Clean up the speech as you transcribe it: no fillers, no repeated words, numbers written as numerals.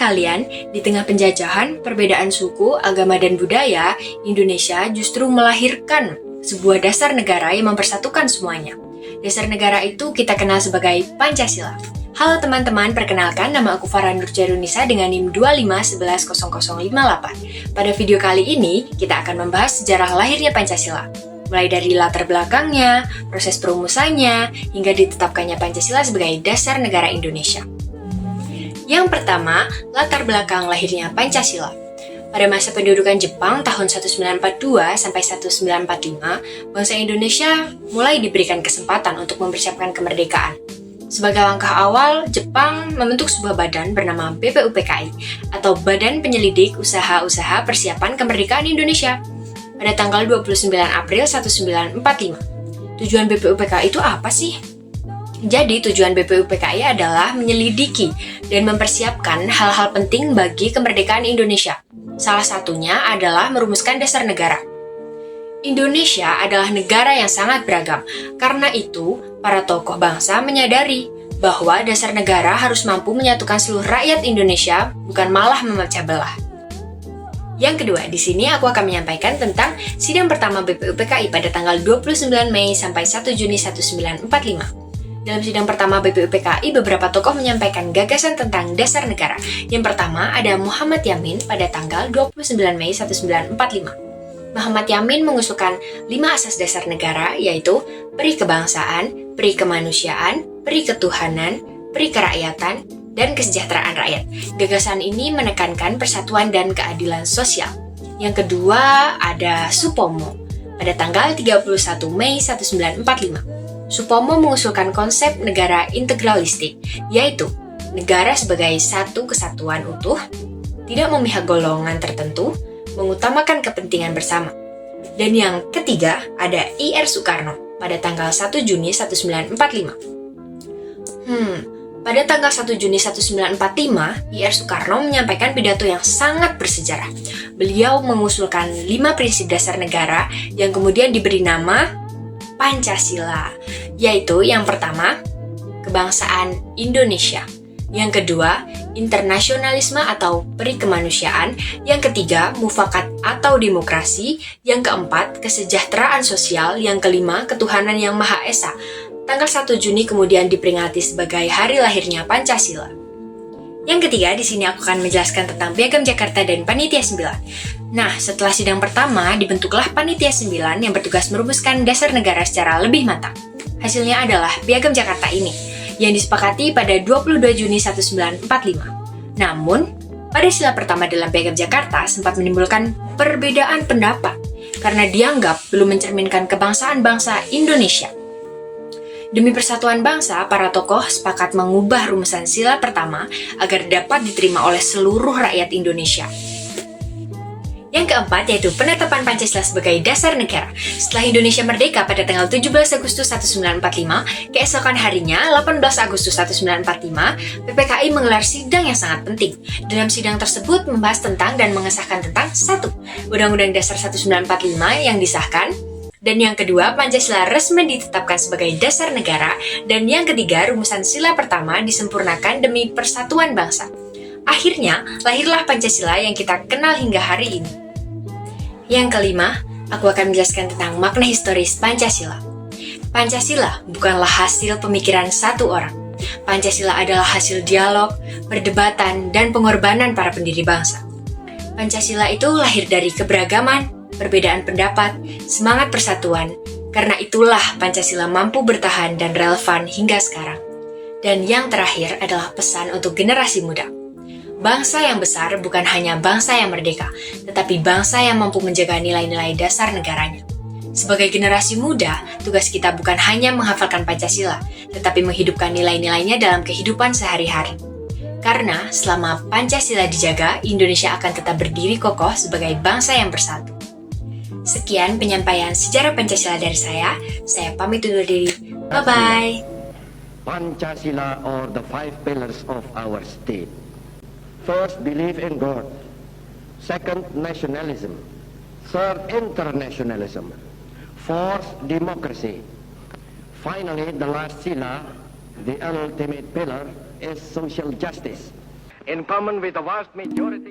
kalian, di tengah penjajahan, perbedaan suku, agama, dan budaya, Indonesia justru melahirkan sebuah dasar negara yang mempersatukan semuanya. Dasar negara itu kita kenal sebagai Pancasila. Halo teman-teman, perkenalkan nama aku Farah Nurjarunisa dengan NIM 25110058. Pada video kali ini, kita akan membahas sejarah lahirnya Pancasila. Mulai dari latar belakangnya, proses perumusannya, hingga ditetapkannya Pancasila sebagai dasar negara Indonesia. Yang pertama, latar belakang lahirnya Pancasila. Pada masa pendudukan Jepang tahun 1942 sampai 1945, bangsa Indonesia mulai diberikan kesempatan untuk mempersiapkan kemerdekaan. Sebagai langkah awal, Jepang membentuk sebuah badan bernama BPUPKI atau Badan Penyelidik Usaha-Usaha Persiapan Kemerdekaan Indonesia pada tanggal 29 April 1945. Tujuan BPUPKI itu apa sih? Jadi, tujuan BPUPKI adalah menyelidiki dan mempersiapkan hal-hal penting bagi kemerdekaan Indonesia. Salah satunya adalah merumuskan dasar negara. Indonesia adalah negara yang sangat beragam. Karena itu, para tokoh bangsa menyadari bahwa dasar negara harus mampu menyatukan seluruh rakyat Indonesia, bukan malah memecah belah. Yang kedua, di sini aku akan menyampaikan tentang sidang pertama BPUPKI pada tanggal 29 Mei sampai 1 Juni 1945. Dalam sidang pertama BPUPKI, beberapa tokoh menyampaikan gagasan tentang dasar negara. Yang pertama ada Muhammad Yamin pada tanggal 29 Mei 1945. Muhammad Yamin mengusulkan 5 asas dasar negara, yaitu peri kebangsaan, peri kemanusiaan, peri ketuhanan, peri kerakyatan, dan kesejahteraan rakyat. Gagasan ini menekankan persatuan dan keadilan sosial. Yang kedua ada Supomo pada tanggal 31 Mei 1945. Supomo mengusulkan konsep negara integralistik, yaitu negara sebagai satu kesatuan utuh, tidak memihak golongan tertentu, mengutamakan kepentingan bersama. Dan yang ketiga ada I.R. Soekarno pada tanggal 1 Juni 1945. Pada tanggal 1 Juni 1945, I.R. Soekarno menyampaikan pidato yang sangat bersejarah. Beliau mengusulkan 5 prinsip dasar negara yang kemudian diberi nama Pancasila, yaitu yang pertama, kebangsaan Indonesia. Yang kedua, internasionalisme atau peri kemanusiaan. Yang ketiga, mufakat atau demokrasi. Yang keempat, kesejahteraan sosial. Yang kelima, ketuhanan yang Maha Esa. Tanggal 1 Juni kemudian diperingati sebagai hari lahirnya Pancasila. Yang ketiga, di sini aku akan menjelaskan tentang Piagam Jakarta dan Panitia 9. Nah, setelah sidang pertama, dibentuklah Panitia 9 yang bertugas merumuskan dasar negara secara lebih matang. Hasilnya adalah Piagam Jakarta ini, yang disepakati pada 22 Juni 1945. Namun, pada sila pertama dalam Piagam Jakarta sempat menimbulkan perbedaan pendapat karena dianggap belum mencerminkan kebangsaan bangsa Indonesia. Demi persatuan bangsa, para tokoh sepakat mengubah rumusan sila pertama agar dapat diterima oleh seluruh rakyat Indonesia. Yang keempat yaitu penetapan Pancasila sebagai dasar negara. Setelah Indonesia merdeka pada tanggal 17 Agustus 1945, keesokan harinya 18 Agustus 1945, PPKI menggelar sidang yang sangat penting. Dalam sidang tersebut membahas tentang dan mengesahkan tentang 1. Undang-Undang Dasar 1945 yang disahkan, dan yang kedua, Pancasila resmi ditetapkan sebagai dasar negara, dan yang ketiga, rumusan sila pertama disempurnakan demi persatuan bangsa. Akhirnya, lahirlah Pancasila yang kita kenal hingga hari ini. Yang kelima, aku akan menjelaskan tentang makna historis Pancasila. Pancasila bukanlah hasil pemikiran satu orang. Pancasila adalah hasil dialog, perdebatan, dan pengorbanan para pendiri bangsa. Pancasila itu lahir dari keberagaman, perbedaan pendapat, semangat persatuan. Karena itulah Pancasila mampu bertahan dan relevan hingga sekarang. Dan yang terakhir adalah pesan untuk generasi muda. Bangsa yang besar bukan hanya bangsa yang merdeka, tetapi bangsa yang mampu menjaga nilai-nilai dasar negaranya. Sebagai generasi muda, tugas kita bukan hanya menghafalkan Pancasila, tetapi menghidupkan nilai-nilainya dalam kehidupan sehari-hari. Karena selama Pancasila dijaga, Indonesia akan tetap berdiri kokoh sebagai bangsa yang bersatu. Sekian penyampaian sejarah Pancasila dari saya pamit undur diri. Bye-bye! Pancasila or the 5 pillars of our state. First, belief in God. Second, nationalism. Third, internationalism. Fourth, democracy. Finally, the last sila, the ultimate pillar, is social justice. in common with the vast majority.